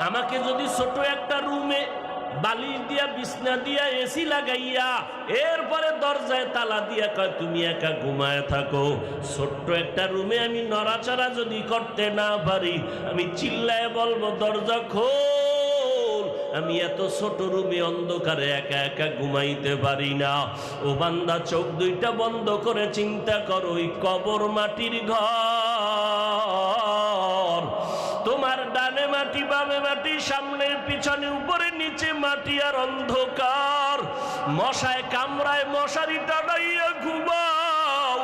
আমাকে যদি ছোট একটা রুমে বালিশ দিয়া বিছনা দিয়া এসি লাগাইয়া এরপরে দরজায় তালা দিয়া কয় তুমি একা ঘুমায় থাকো, ছোট্ট একটা রুমে আমি নড়াচড়া যদি করতে না পারি, আমি চিল্লায় বলবো দরজা খোল, আমি এত ছোট রুমে অন্ধকারে একা একা ঘুমাইতে পারি না। ও বান্দা, চোখ দুইটা বন্ধ করে চিন্তা করো, ওই কবর মাটির ঘর, তোমার ডানে মাটি বামে মাটি, সামনে পিছনে উপরে নিচে মাটি আর অন্ধকার, মশায় কামড়ায় মশারি টানাইয়া ঘুমাও,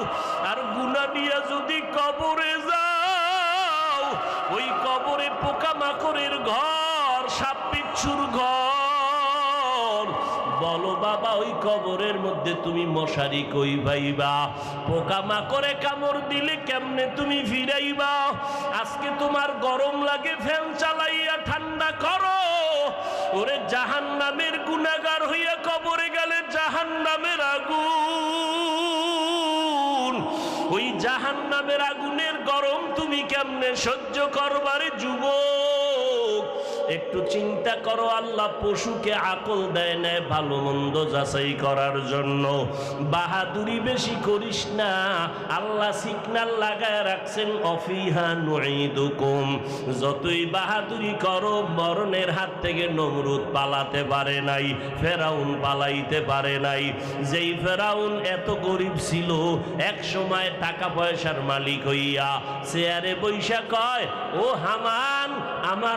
আর গুনা দিয়া যদি কবরে যাও, ওই কবরে পোকামাকড়ের ঘর, সাপ বিচ্ছুর ঘর। বলো বাবা, ওই কবরের মধ্যে তুমি মশারি কই পাইবা? পোকামাকড়ে কামড় দিলে কেমনে তুমি ফিরাইবা? আজকে তোমার গরম লাগে, ফ্যান চালাইয়া ঠান্ডা করো। ওরে জাহান্নামের গুনাহগার হইয়া কবরে গেলে জাহান্নামের আগুন, ওই জাহান্নামের আগুনের গরম তুমি কেমনে সহ্য করবারে যুবক? একটু চিন্তা করো, আল্লাহ পশুকে আকল দেয় না ভালো মন্দ যাচাই করার জন্য। বাহাদুরি বেশি করিস না, আল্লাহ সিগন্যাল লাগায় রাখছেন অফিহা নুঈদুকুম। যতই বাহাদুরি করো, মরণের হাত থেকে নমরুদ পালাতে পারে নাই, ফেরাউন পালাইতে পারে নাই। যেই ফেরাউন এত গরিব ছিল, এক সময় টাকা পয়সার মালিক হইয়া চেয়ারে বৈশা কয়, ও হামান, আমার